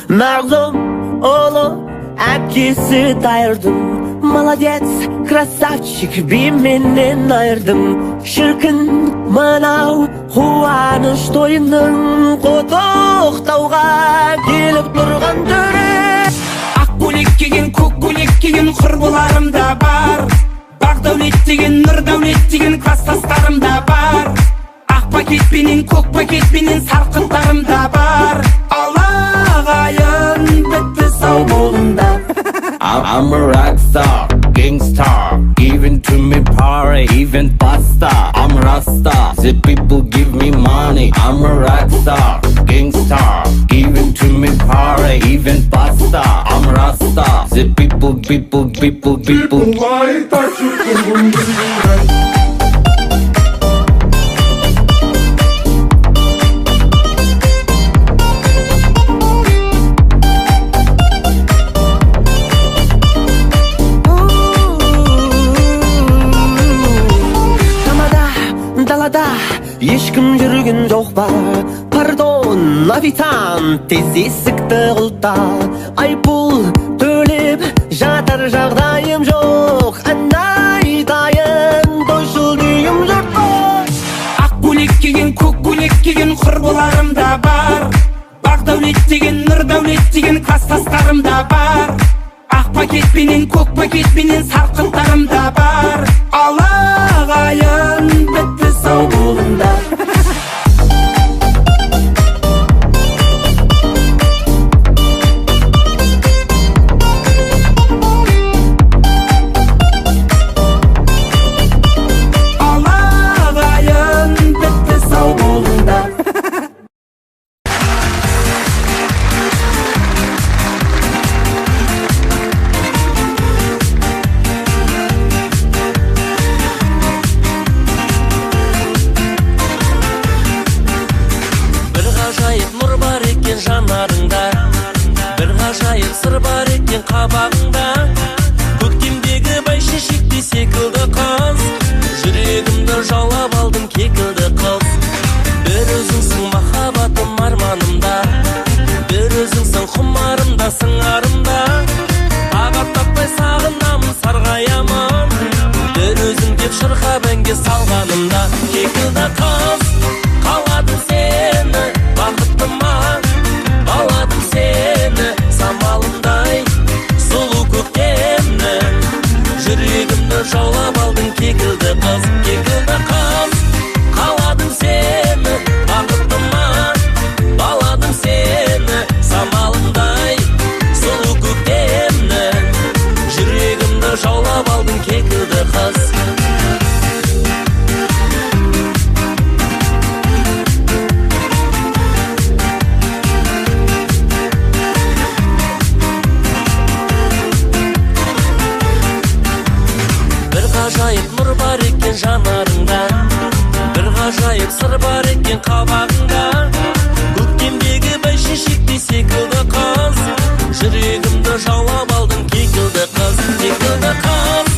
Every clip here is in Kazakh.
Mağlum oğlu әкесі дайырдым. Молодец, красавчик, би менен айырдым. Шіркін мынау қуаныш тойының құттықтауға келіп тұрған түрі. Ақ көйлек киген, көк көйлек киген құрбыларым да бар. Бақ дәулет деген, нұр дәулет деген класстастарым да бар. Ақ пакетпенен, көк пакетпенен сарқыттарым да бар. Алағайын бітті сау болыңдар. I'm a rock star, gangstar, giving to me power, even pasta. I'm Rasta, the people give me money. I'm a rock star, gangstar, giving to me power, even pasta. I'm Rasta, the people. Why touch you? Ешкім жүрген жоқ па? Пардон, официант, тез есікті құлта. Айыппұл төлеп жатыр, жағдайым жоқ. Ән айтайын, тойшыл күйім жұртқа. Ақ көйлек киген, көк көйлек киген құрбыларым да бар. Бақ дәулет деген, нұр дәулет деген класстастарым да бар. Ақ пакетпенен, көк пакетпенен сарқыттарым да бар. Алағайын бітті сау болыңдар. Алағайын бітті сау болыңдар. Жанарыңда бір ғажайып сыр бар екен қабағыңда. Көктемдегі бәйшешектей секілді қыз, жүрегімді жаулап алдың кекілді қыз. Бір өзіңсің махаббатым арманымда, бір өзіңсің құмарымда, сыңарымда. Тағат таппай сағынамын, сарғаямын, бір өзің деп шырқап әнге салғанымда. Кекілді қыз, қаладым сені бақыттыма. Баладым сені самалымдай сұлу көктемнің, жүрегімді жаулап алдың кекілді қыз. Кекілді қыз, қаладым сені бақыттыма. Баладым сені самалымдай сұлу көктемнің, жүрегімді жаулап алдың кекілді қыз. Жанарыңда бір ғажайып сыр бар екен қабағыңда. Көктемдегі бәйшешектей секілді қыз, жүрегімді жаулап алдың кекілді қыз. Кекілді қыз,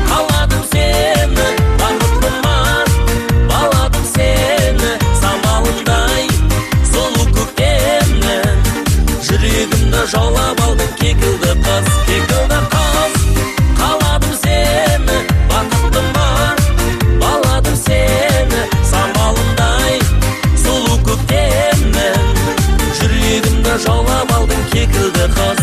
қаладым сені бақыттыма. Баладым сені самалымдай сұлу көктемнің, жүрегімді жаулап алдың кекілді қыз. Кекілді қыз, қаладым сені бақыттыма. Баладым сені самалымдай сұлу көктемнің, жүрегімді жаулап алдың кекілді қыз.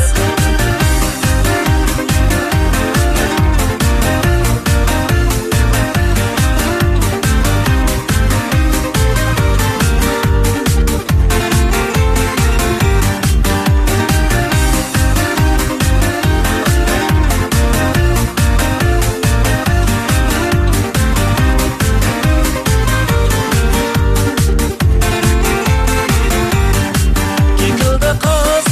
Кекілді қыз,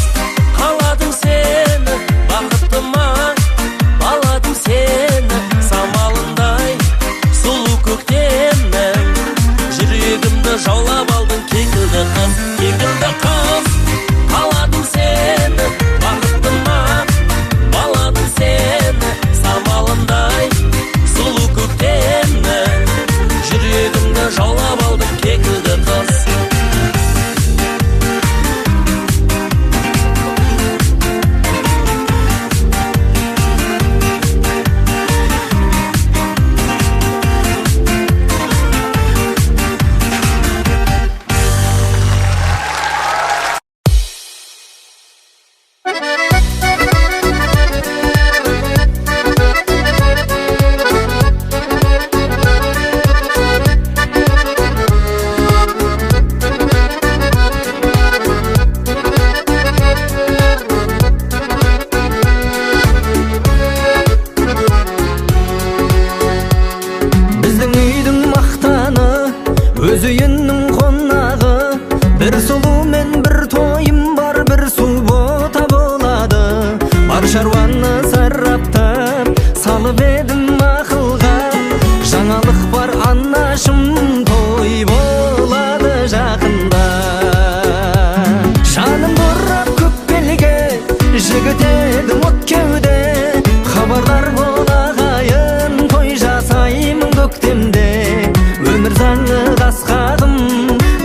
өткеуде, хабардар бол ағайын, той жасаймын көктемде. Өмір заңы қасқадым,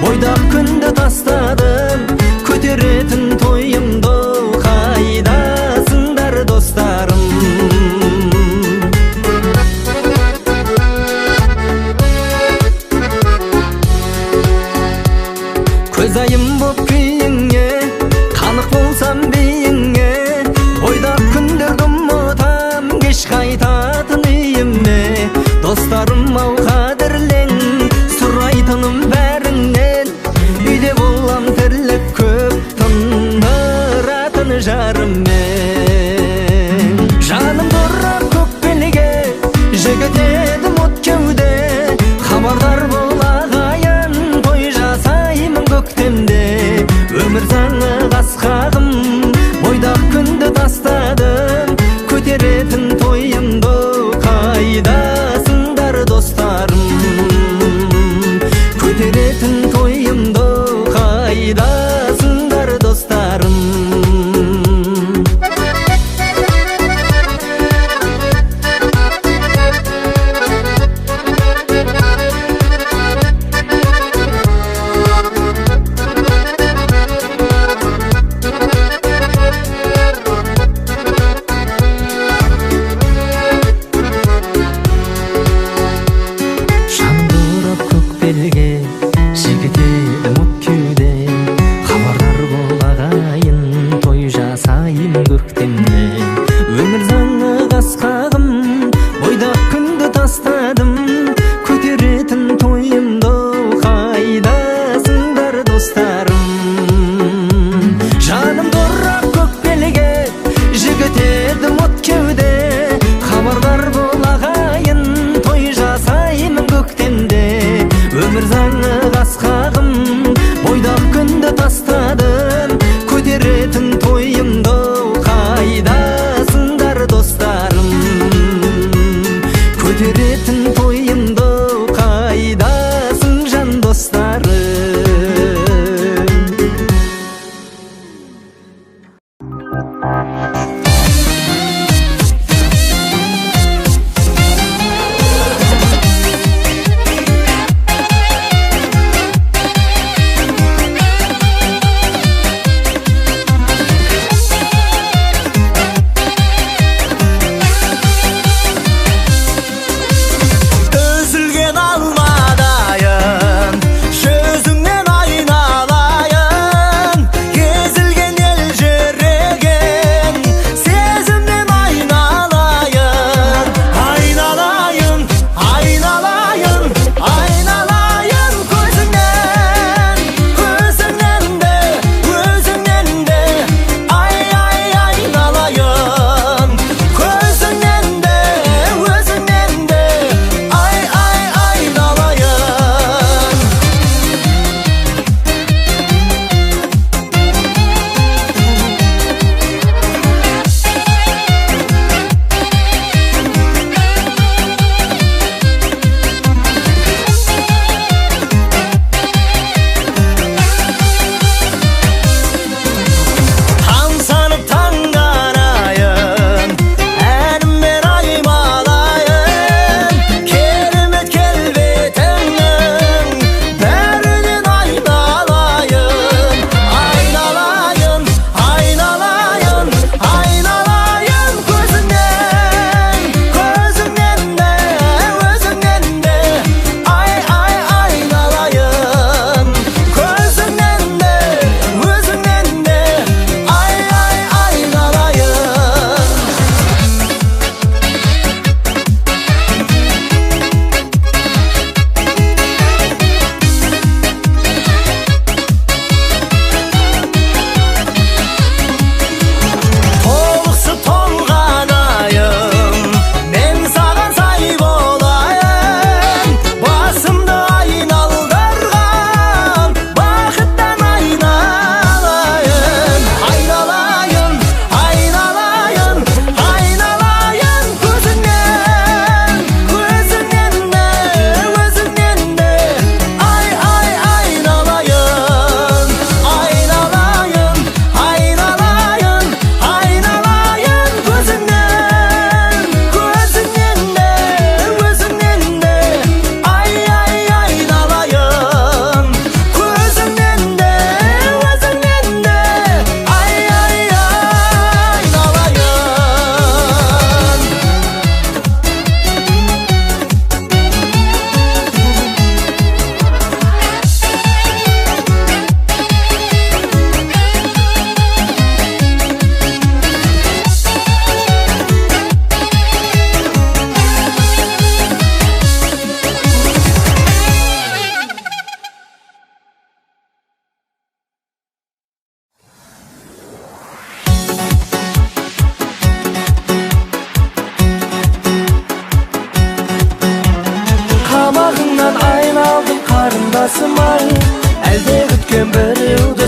бойдақ күнді тастадым, көтеретін тойымды қайдасыңдар достарым. Көзайым боп күйіңе, қанық болсам бейіңе, бойдақ күндерді ұмытам, кеш қайтатын үйіме. Достарым ау қадірлен, сұрайтыным бәріңнен, үйде болам тірлік көп тындыратын жарыммен. Жанымды ұрап көк белге, жігіт едім от кеуде, хабардар бол ағайын, той жасаймын көктемде. Өмір заңы қасқағым, бойдақ күнді тастадым, көтеретін тойымды қайдасыңдар достарым. Көтеретін тойымды қайдасыңдар достарым. Өмір заңы қасқағым, бойдақ күнді тастадым, көтеретін тойымды қайдасыңдар достарым. Көтеретін тойымды қайдасың жан достарым.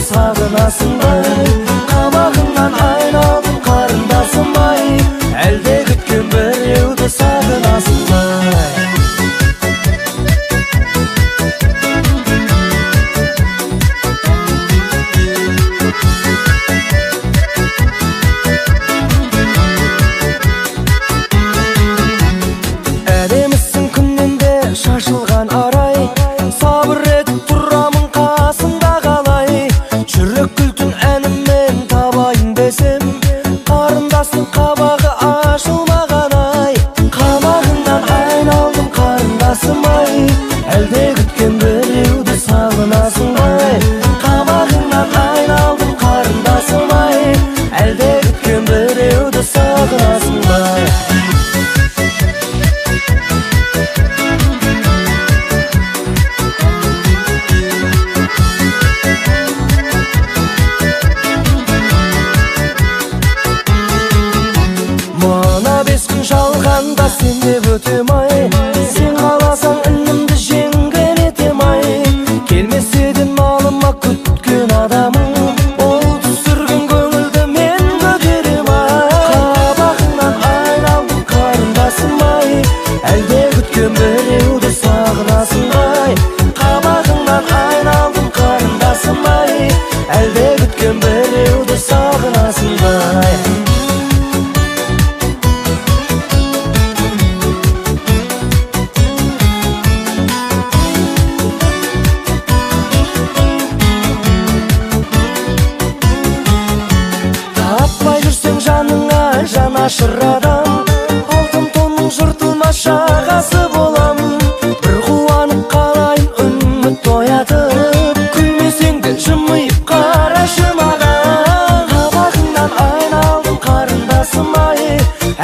сағынасың ба? Қабағыңнан айналдым қарындасым ай, әлде күткен біреуді сағынасың ба? Әдемісің күннен де шашылған арай, сабыр етіп тұрамын қасыңда қалай. Жүрек күлкін әніммен табайын десем, қарындастың қабағы ашылмаған ай. Қабағыңнан айналдым қарындасым ай, әлде күткен біреуді сағынасың ба? Қабағыңнан айналдым қарындасым ай, әлде күткен біреуді сағынасың ба? Мына 5 күн жалғанда сен деп өтем ай, сен қаласаң інімді жеңген етем ай. Келмесе де малыма күткен адамың, ол түсірген көңілді мен көтерем ай. Қабағыңнан айналдым қарындасым ай, әлде күткен біреуді сағынасың ба? Қабағыңнан айналдым қарындасым ай, әлде күткен біреуді сағынасың ба? Таппай жүрсең жаныңа жанашыр адам, алтын тонның жыртылмас жағасы боламын. Бір қуанып қалайын үміт оятып, күлмесең де жымиып қарашы маған. Қабағыңнан айналдым қарындасым ай,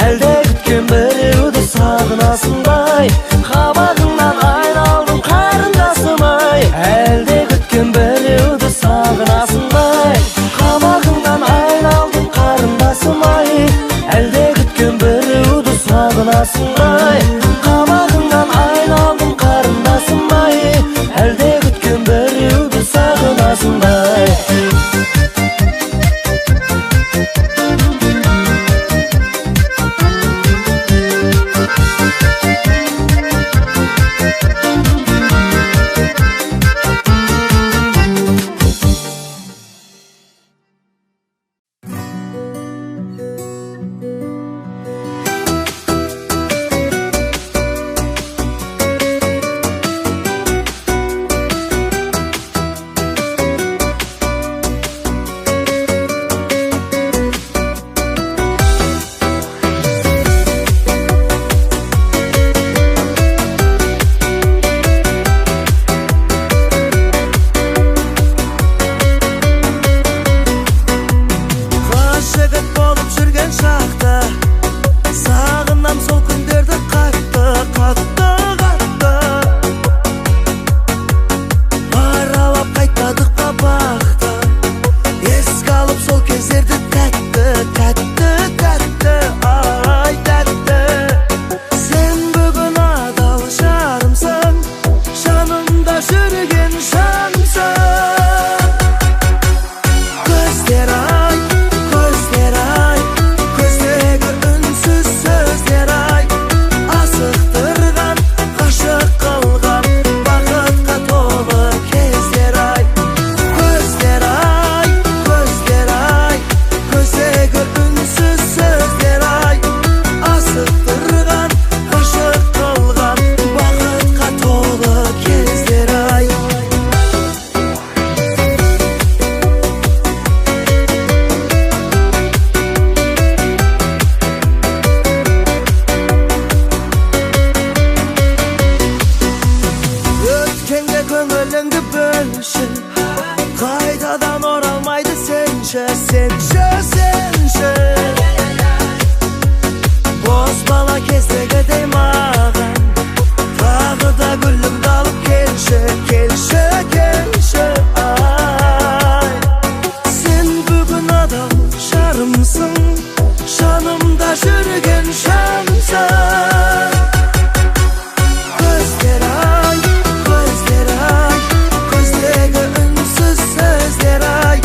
әлде күткен біреуді сағынасың ба? Қабағыңнан айналдым қарындасым ай, әлде күткен біреуді сағынасың ба? Қабағыңнан айналдым қарындасым ай, әлде күткен біреуді сағынасың ба? Қабағыңнан айналдым қарындасым ай, әлде күткен біреуді сағынасың ба? Жігіт болып жүрген шақта сағынам сол күндерді қатты, қатты, қатты. Аралап қайтпадық па бақты, еске алып сол кездерді тәтті, тәтті, тәтті, ай тәтті. Сен бүгін адал жарымсың, жанымда жүрген шамсың. Көздер ай, көздер ай, көздегі үнсіз сөздер ай, асықтырған, ғашық қылған, бақытқа толы кездер ай. Көздер ай, көздер ай, көздегі үнсіз сөздер ай, асықтырған, ғашық қылған, бақытқа толы кездер ай. Өткенге көңіліңді бөлші, қайтадан оралмайды сенші, сенші, сенші. Бос бала кездегідей маған тағы да гүлімді алып келші, келші, келші, ай. Сен бүгін адал жарымсың, жанымда жүрген шамсың. Көздер ай, көздер ай, көздегі үнсіз сөздер ай,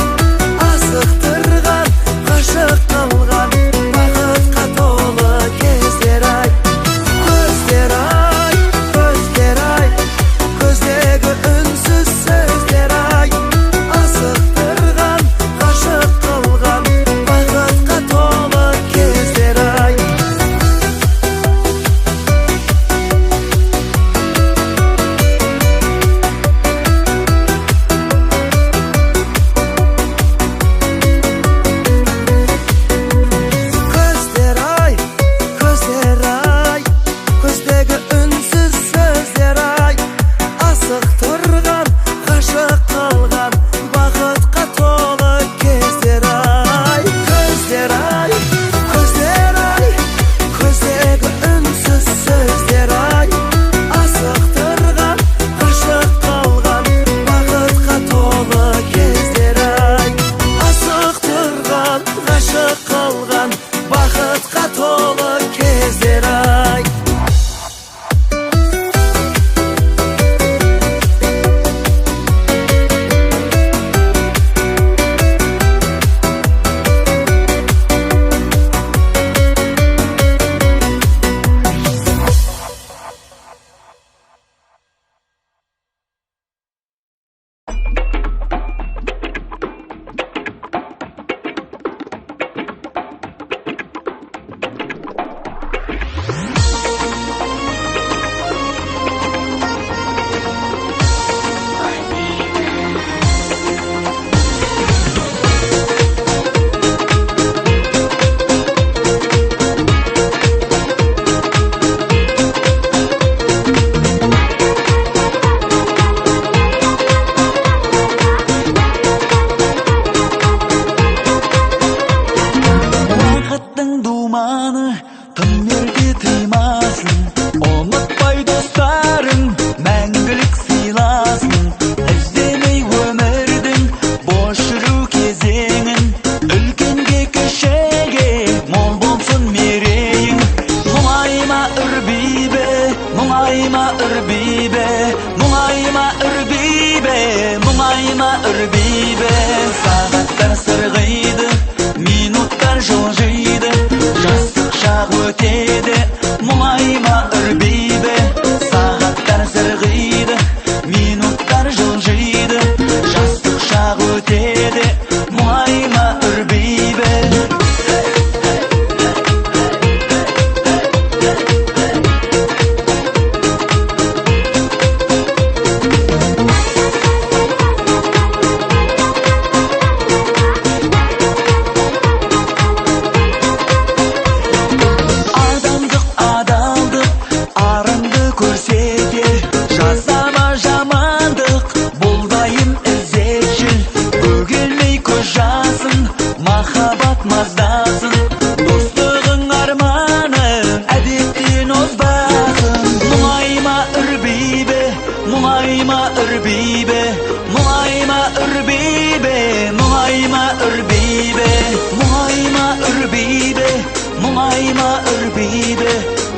үрбейбе,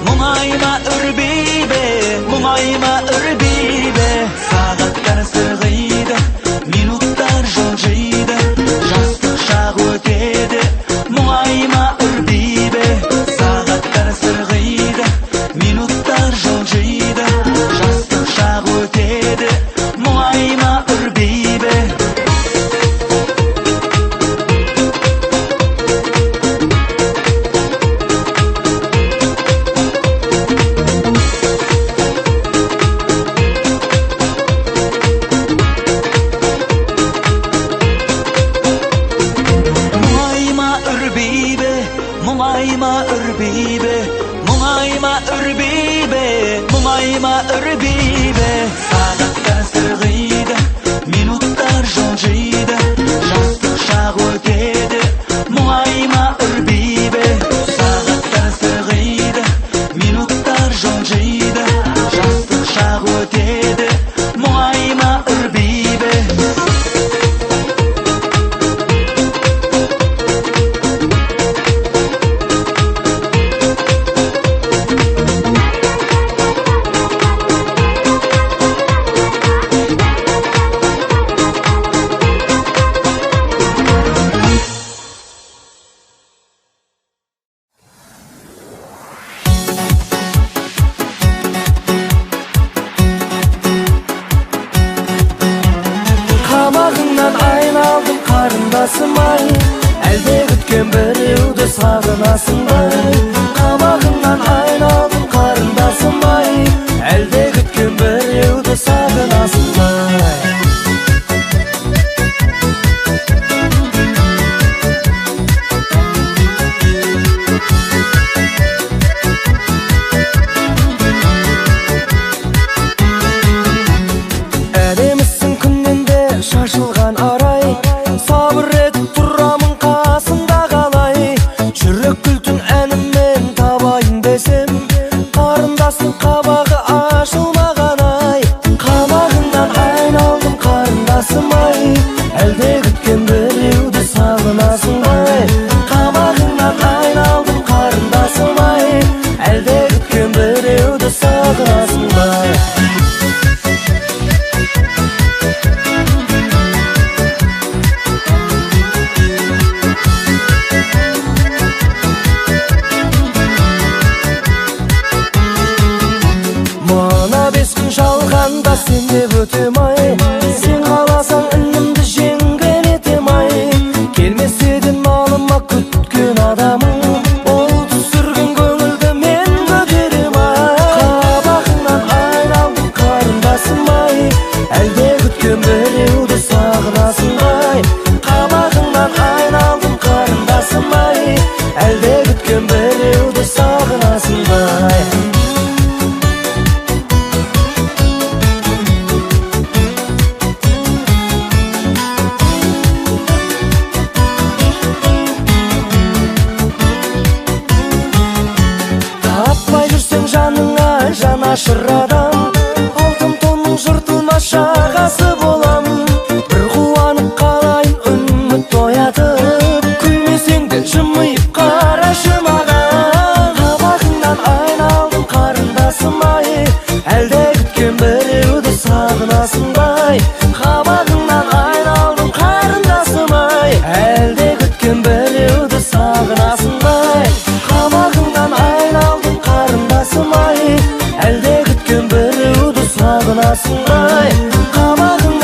мұңайма үрбейбе, мұңайма үрбейбе. Сағаттар сырғиды, минуттар жылжиды, жастық шақ өтеді, мұңайма үрбейбе. Сағаттар сырғиды, минуттар жылжиды, жастық шақ өтеді, мұңайма үрбейбе. Мұңайма үрбейбе, мұңайма үрбейбе, мұңайма үрбейбе. Сағаттар сырғиды, минуттар жылжиды, жастық шақ өтеді, мұңайма үрбейбе. Сағаттар сырғиды, минуттар жылжиды, жастық шақ өтеді, мұңайма үрбейбе. Қабағыңнан айналдым қарындасым ай, әлде күткен біреуді сағынасың ба? Қабағыңнан айналдым қарындасым ай, әлде күткен біреуді сағынасың ба? Әдемісің күннен де шашылған арай, сабыр етіп тұрамын қасында қалай. Жүрек күлтін әніммен табайын десем, қарындастың қабағы ашылмаған ай. Қабағыңнан айналдым қарындасым ай, әлде күткен біреуді сағынасың ба? Қабағыңнан айналдым қарындасым ай, әлде күткен біреуді сағынасың ба? Мана 5 күн жалғанда сен деп өтем ай, сен қаласаң інімді жеңген етем ай. Келмес едің малыма күткен адамым, ол түсірген көңілді мен көтерем ай. Қабағыңнан айналдым қарындасым ай, әлде күткен біреуді сағынасың ай. Қабағыңнан айналдым қарындасым ай, әлде күткен біреуді сағынасың ай. Таппай жүрсең жаныңа жанашыр адам, алтын тонның жыртылмас жағасы болам. Бір қуанып қалайын үміт оятып, күлмесең де жымиып қарашы маған. Қабағыңнан айналдым қарындасым ай, әлде күткен біреуді сағынасың ба? Қабағыңнан айналдым қарындасым ай, әлде күткен біреуді сағынасың ба? Қабағыңнан айналдым қарындасым ай, әлде күткен біреуді сағынасың ба? Қабағыңнан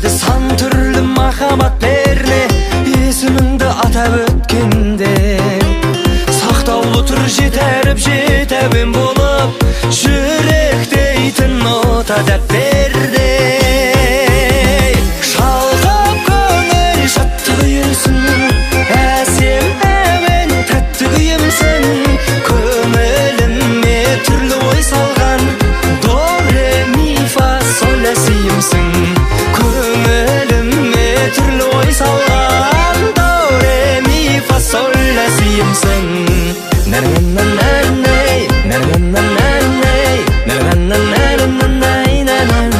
берді сан түрлі махаббат перне есіміңді атап өткенде сақтаулы тұр жетеріп жетәуен болып жүрек дейтін нота дәп берді шалқып көңіл шаттық үйірсін әсем әуен тәтті күйімсің көңіліме түрлі ой салған до ре ми фа соль ля сиімсің көңіліме түрлі ой салған до ре ми фа соль ля сиімсің на на на на на на на на на на на на на на на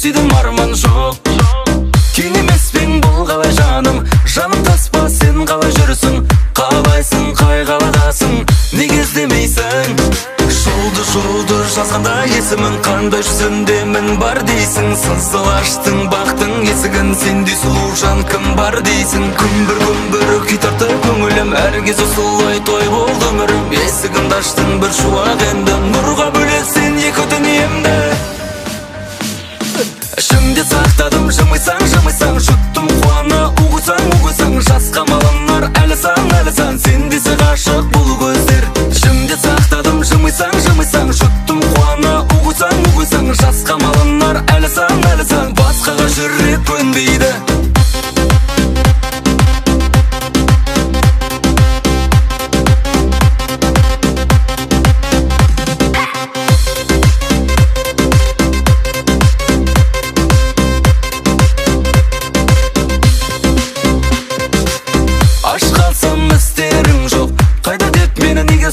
сүйдім арман жоқ. Кейін емеспен бұл қалай жаным, жаным таспа сен қалай жүрсің, қалайсың, қай қаладасың, неге іздемейсің? Жолды жазғанда есімін, қандай жүзіндемін бар дейсің, сызыл аштың бақтың есігін, сендей сұлу жан кім бар дейсің? Күмбір күй тартты көңілім, әр кез осылай той болды өмірім, есігімді аштың бір шуақ енді, нұрға бөлеп сен екі дүниемді. Ішімде сақтадым, жымайсаң, жұттым қуана, уғысаң, жасқа малынар, әлі сан, сен десе ғашық бұл көздер. Ішімде сақтадым, жымайсаң, жұттым қуана, уғысаң, жасқа малынар, әлі сан, басқаға жүрек көнбейді.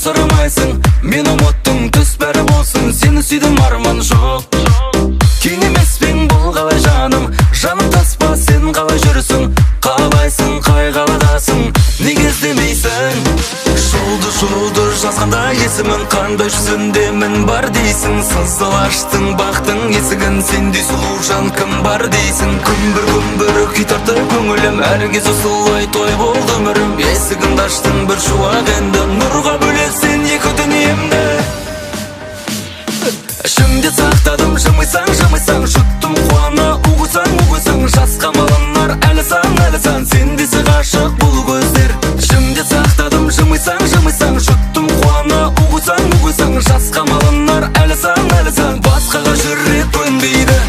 Сұрамайсың, мен ұмыттым, түс бәрі болсын, сені сүйдім арман жоқ. Кейін емеспен бұл қалай жаным, жаным таспа сен қалай жүрсің, қалайсың, қай қаладасың, неге іздемейсің? Жолды жазғанда есімін, қандай жүзіндемін бар дейсің, сызыл аштың бақтың есігін, сендей сұлу жан кім бар дейсің? Күмбір күй тартты көңілім, әр кез осылай той болды өмірім, есігімді аштың бір шуақ енді, нұрға бөлеп сен екі дүниемді. Ішімде сақтадым, жымайсаң, жұттым қуана, уғысаң, жасқа малынар, әлі сан, сен десе ғашық бұл көздер. Ішімде сақтадым, жымайсаң, жұттым қуана, уғысаң, жасқа малынар, әлі сан, басқаға жүрек көнбейді.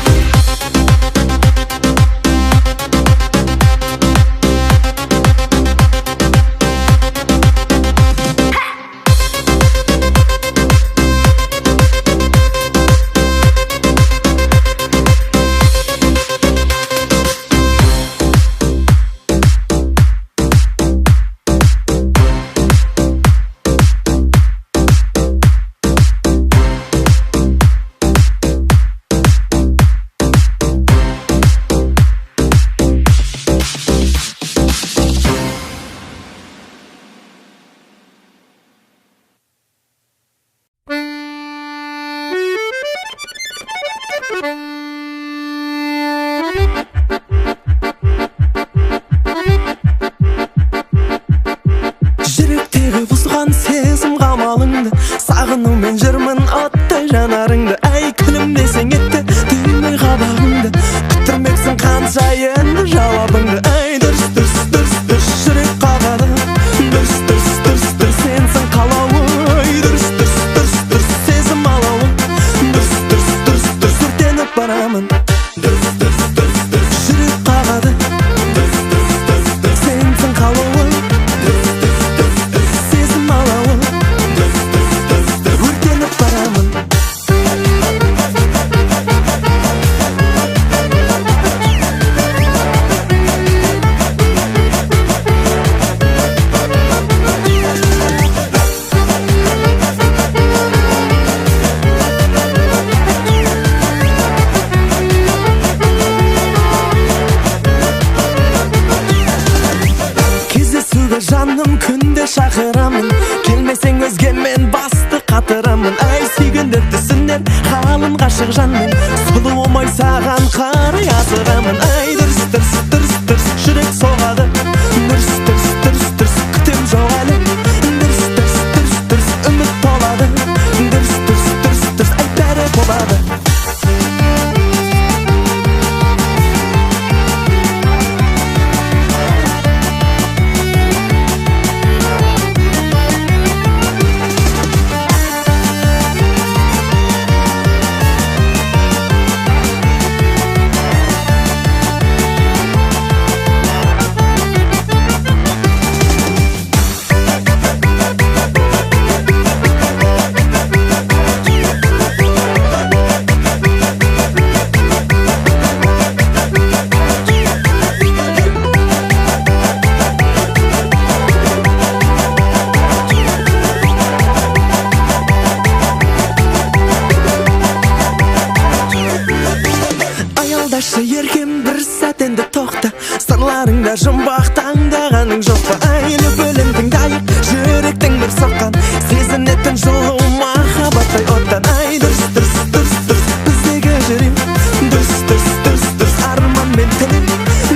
Жүректегі бұзған сезім қамалыңды, сағынумен жүрмін оттай жанарыңды. Әй күлімдесең етті түймей қабағыңды, күттірмексің қанша енді жауабыңды. Әй дұрыс, жүрек қағады, дұрыс, сенсің қалауы. Дұрыс, сезім алауы. Дұрыс, өртеніп барамын. Жүрек қағады, сенсің қалауы. Сезім алауы, өртеніп барамын. Кездесуге жаным күнде шақырамын, келмесең өзгемен басты қатырамын. Әй сүйгендер түсінер, қалын ғашық жанмын, сұлу омай саған қарай асығамын. Әй дұрыс, жүрек соғады. Дұрыс, күтем жоқ әлі. Дұрыс, үміт болады. Дұрыс, әй бәрі болады. алдашы еркем бір сәт енді тоқта, сырларыңда жұмбақ таңдағаның жоқ па? Айлы бөлім тыңдайық, жүректің бір соққан, сезінетін жылу махаббаттай оттан. Ай дұрыс дұрыс дұрыс дұрыс біздегі жүрек, дұрыс дұрыс дұрыс дұрыс арман мен тілек,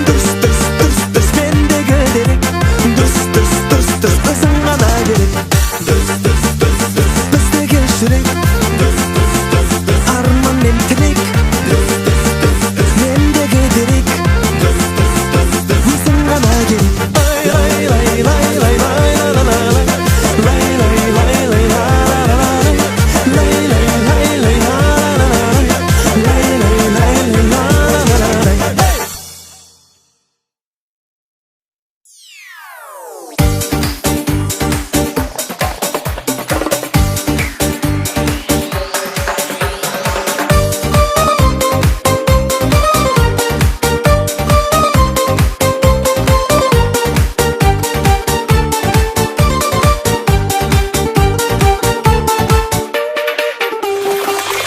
дұрыс дұрыс дұрыс дұрыс мендегі дерек, дұрыс дұрыс дұрыс дұрыс өзің ғана керек, дұрыс дұрыс дұрыс дұрыс біздегі жүрек, дұрыс дұрыс дұрыс дұрыс арман мен тілек, дұрыс дұрыс дұрыс дұрыс мендегі дерек, дұрыс дұрыс дұрыс дұрыс өзің ғана керек. Лай лай лай лай лай лай лай лай лай лай лай лай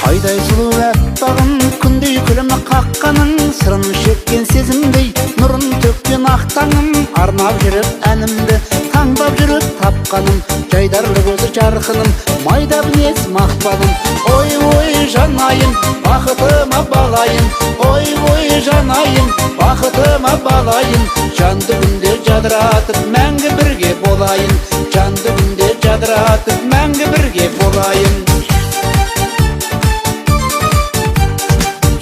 Айдай сұлу әппағым, күндей күлімі қаққаның, сырын шеккен сезімдей нұрын төккен ақтаңым. Арнап жүріп әнімді таңдап жүріп тапқаным, жайдарлы көзі жарқыным, майда мінез мақпалым. Ой ой жанайым, бақытыма балайын, ой ой жанайым, бақытыма балайын. Жанды күнде жадыратып мәңгі бірге болайын, жанды күнде жадыратып мәңгі бірге болайын.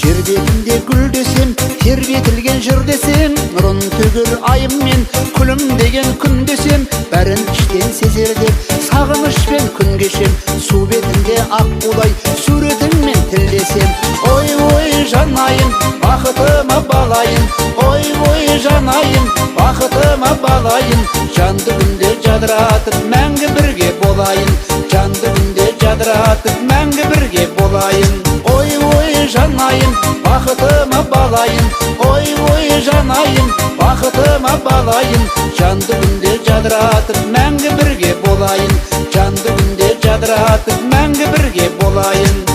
Жер бетінде гүл десем, тербетілген жыр десем, нұрын төгер айым мен күлім деген күн десем, бәрін іштен сезер деп сағынышпен күн кешем. Су бетінде ақ қулай суретіңмен тілдесем. Ой ой жанайым, бақытыма балайын, ой ой жанайым, бақытыма балайын. Жанды күнде жадыратып мәңгі бірге болайын, жанды күнде жадыратып мәңгі бірге болайын. Ой ой жанайым, бақытыма балайын, ой ой жанайым, бақытыма балайын. Жанды күнде жадыратып мәңгі бірге болайын, жанды күнде жадыратып мәңгі бірге болайын.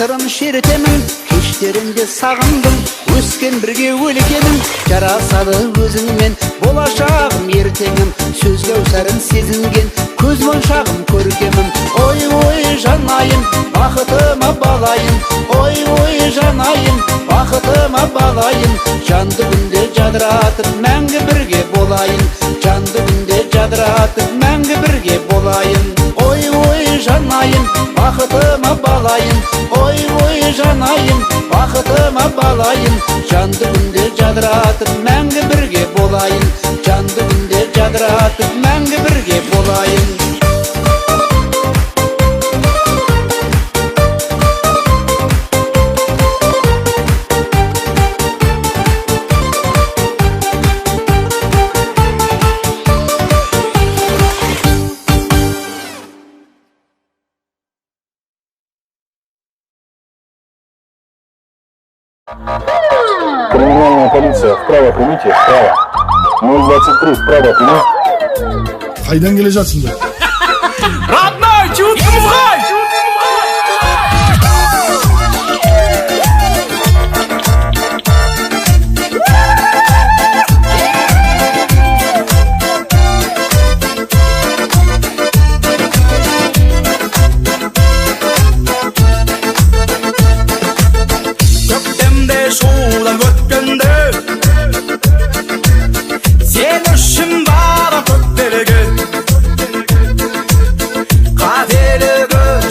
Сырын шертемін, кештерінде сағындым, өскен бірге өлгенім. Жарасады өзіңмен болашағым ертеңім, сөзге өсәрін сезінген көз моншағым көркемім. Ой ой жанайым, бақытыма балайын, ой ой жанайым, бақытыма балайын. Жанды күнде жадыратып мәңгі бірге болайын, жанды күнде жадыратып мәңгі бірге болайын. Ой ой жанайым, бақытыма балайын, ой ой жанайым, бақытыма балайын. Жанды күнде жадыратып мәңгі бірге болайын, жанды күнде жадыратып мәңгі бірге болайын. Криминальная полиция, вправо примите, вправо. 023, вправо прими. Қайдан келе жатсыңдар? Родной, чудный мой! шулап өткенде сен үшін бары көктерге қателігі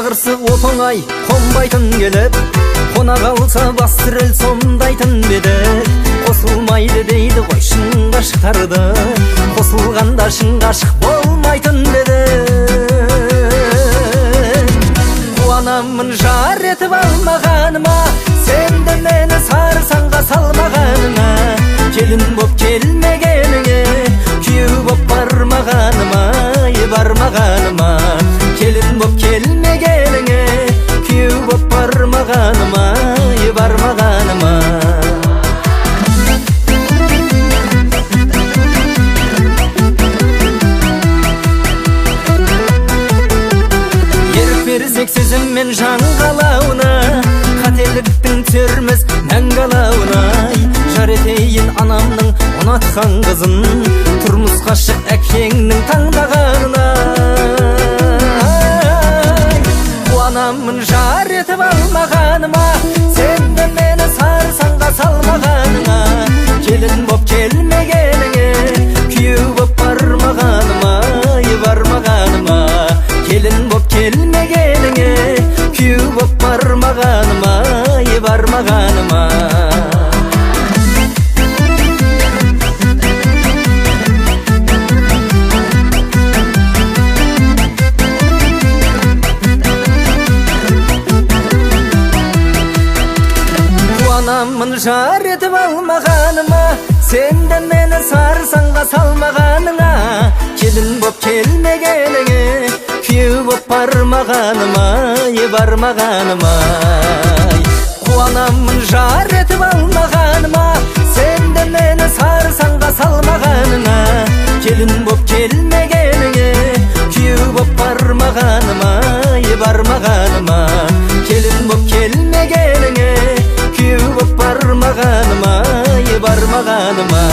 Қырсық оп-оңай қонбайтын келіп, қона қалса бас тіріл сомдайтын беді. Қосылмайды дейді ғой шын ғашықтарды, қосылғанда шын ғашық болмайтын беді. Қуанамын жар етіп алмағаныма, сенді мені сарсаңға салмағаныңа. Келін боп келмегеніңе, күйеу боп бармағаныма, бармағаныма. Келін боп келмегеніңе, күйеу боп бармағаныма, бармағаныма. Ерік берсек сөзіммен жан қалауына, қателіктің түсерміз мәңгі алауына. Жар етейін анамның ұнатқан қызын, тұрмысқа шық әкеңнің таңдағанына. Қуанамын жар етіп алмағаныма, сенді мені сарсаңға салмағаныңа. Келін боп келмегеніңе, күйеу боп бармағаныма, бармағаныма. Келін боп келмегеніңе, күйеу боп бармағаныма, бармағаныма. Қуанамын жар етіп алмағаныма, сенді мені сарсаңға салмағаныңа. Келін боп келмегеніңе, күйеу боп бармағаныма, бармағаныма. Қуанамын жар етіп алмағаныма, сенді мені сарсаңға салмағаныңа. Келін боп келмегеніңе, күйеу боп бармағаныма, бармағаныма. Келін боп келмегеніңе, күйеу боп бармағаныма, бармағаныма.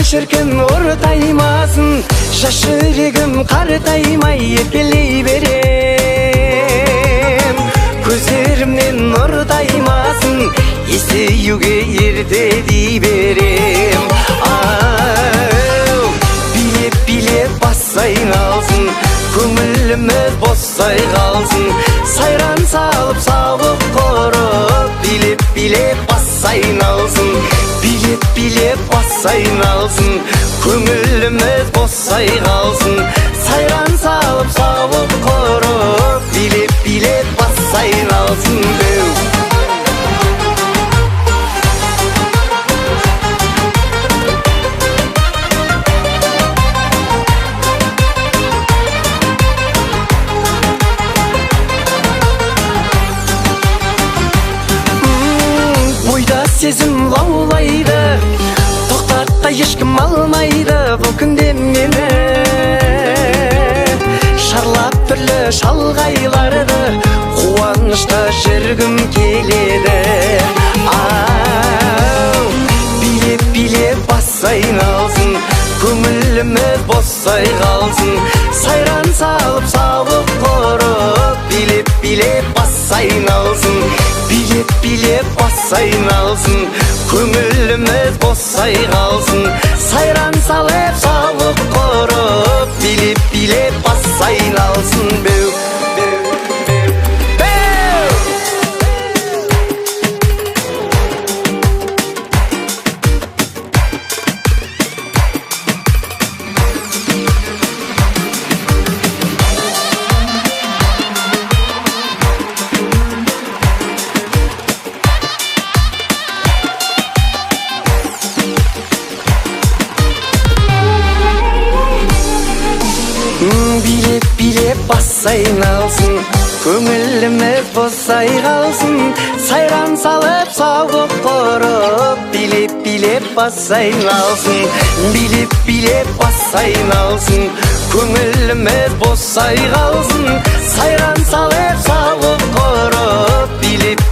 Шіркін ортаймасын, жас жүрегім қартаймай еркелей берем. Көздерімнен ортаймасын, есеюге ерте дей берем. Билеп-билеп бас айналсын, көңіліміз босай қалсын. Сайран салып сауық құрып, билеп-билеп бас айналсын. Билеп-билеп бас айналсын, көңіліміз босай қалсын. Сайран салып сауық құрып, билеп-билеп бас айналсын. Бойда сезім лаулайды, тоқтатта ешкім алмайды бұл күнде мені. Шарлап түрлі шалғайларды, қуанышта жүргім келеді. Билеп-билеп бас айналсын, көңіліміз босай қалсын. Сайран салып сауық құрып, билеп-билеп бас айналсын. Билеп-билеп бас айналсын, көңіліміз босай қалсын. Сайран салып сауық құрып, билеп-билеп бас айналсын. сайран салып сабық құрып, билеп бас айналсын, билеп бас айналсын, көңіліміз босай қалсын. Сайран салып сабық құрып,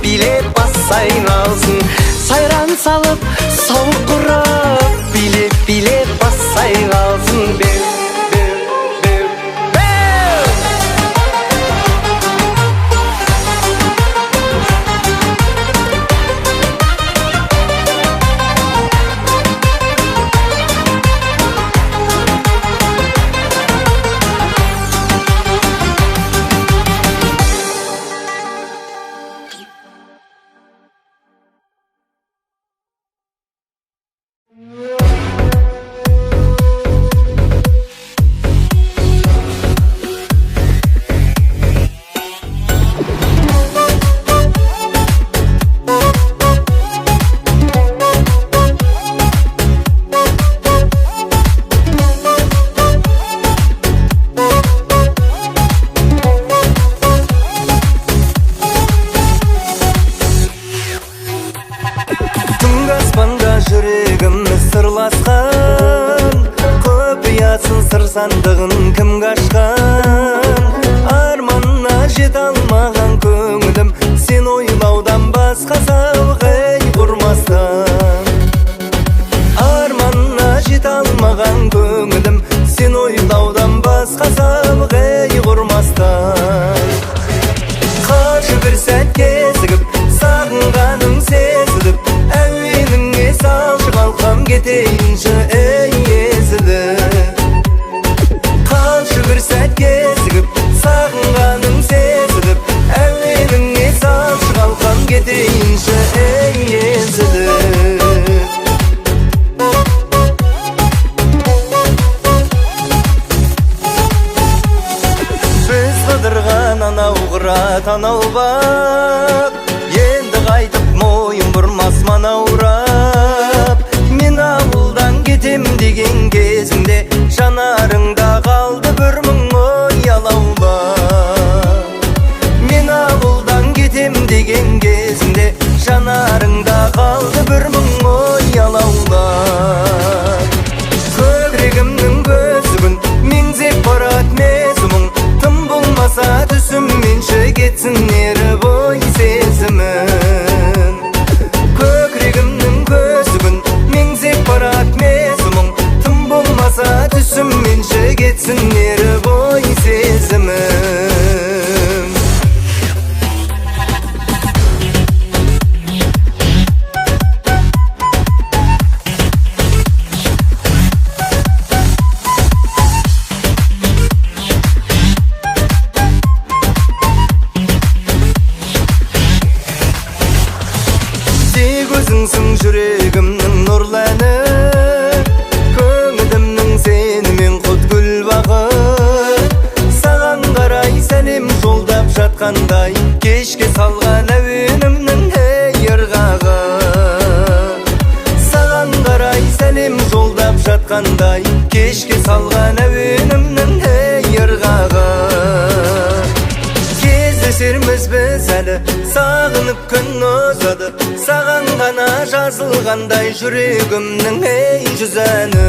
билеп бас айналсын, сайран салып сабық құрып, билеп бас айналсын. Сандығын кімге ашқан, арманына жете алмаған көңілім, сен ойлаудан басқа сауық ей құрмастан. Арманына жете алмаған көңілім, сен ойлаудан басқа сауық ей құрмастан. Қаршы бір сәтке зігіп, сағынғаның сезіліп, әуеніңе салшы қалқам кетейінші ей езіліп. Bir sәтке зігіп, сағынғаның сезіліп, әуеніңе салшы қалқам кетейінші ей езіліп. Біз қыдырған анау қырат анау бақ, енді қайтып мойын бұрмас манаурап. Мен ауылдан кетем деген кезімде, жанарыңда қалды бір мың ой алаулап. Мен ауылдан кетем деген кезімде, жанарыңда қалды бір мың ой алаулап. Көкірегімнің көзігін меңзеп барат мезімің, тым болмаса түсімменші кетсін ері бой сезімін. Көкірегімнің көзігін меңзеп барат мезімің, тым болмаса түсімменші кетсін ері бой сезімім. Тек өзіңсің жүрегімнің нұрланы, көңілімнің сенімен құт гүл бағы. Саған қарай сәлем жолдап жатқандай, кешке салған әуенімнің ей ырғағы. Саған қарай сәлем жолдап жатқандай, кешке салған әуенімнің ей ырғағы. Кездесерміз біз әлі, сағынып күн ұзады, саған ғана жазылғандай жүрегімнің ей жүз әні.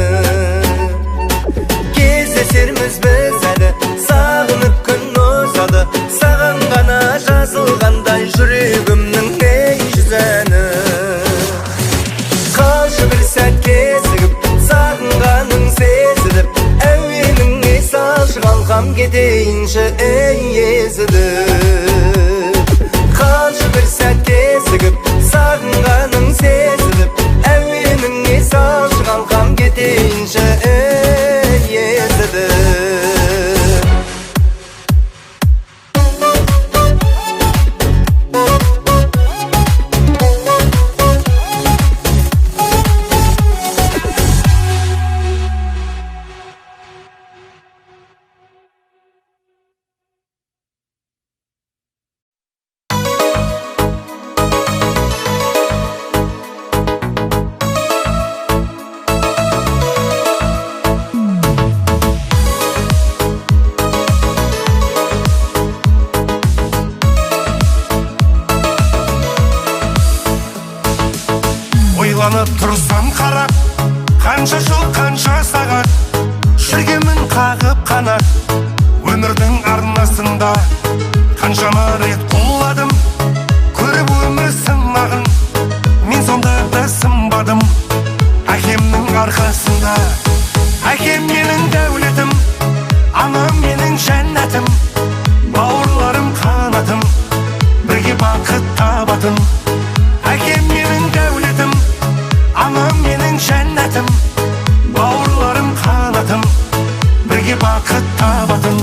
Кездесерміз біз әлі, сағынып күн ұзады, саған ғана жазылғандай жүрегімнің ей жүз әні. Қалшы бір сәтке зігіп, сағынғаның сезіліп, әуеніңе салшы қалқам кетейінші ей езіліп. Қалшы бір сәтке зігіп, сағынғаның сезіліп, әуеніңе салшы қалқам кетейінші ей езіліп. ойланып тұрсам қарап, қанша жыл қанша сағат жүргенмін қағып қанат. Өмірдің арнасында қаншама рет құладым, көріп өмір сынағын, мен сонда да сынбадым. Әкемнің арқасында, әкем менің дәулетім, анам менің жәннәтім, бауырларым қанатым, бірге бақыт табатын. Әкем менің дәулетім, анам менің жәннәтім, бауырларым қанатым, бірге бақыт табатын.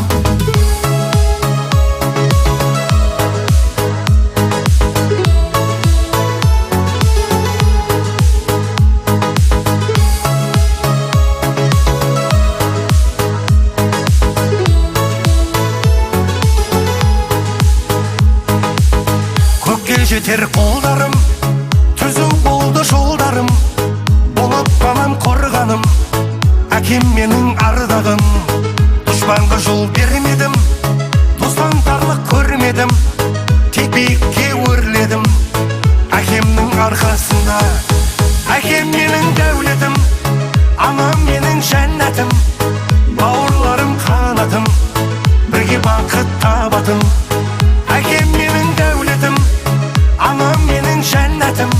Көкке жетер қолдарым, түзу болды жолдарым, болып қанам қорғаным, әкем менің ардағым. Дұшпанға жол бермедім, достан тарлық көрмедім, тек биікке өрледім. Әкемнің арқасында, әкем менің дәулетім, анам менің жәннәтім, бауырларым қанатым, бірге бақыт табатын. Әкем менің дәулетім, анам менің жәннәтім,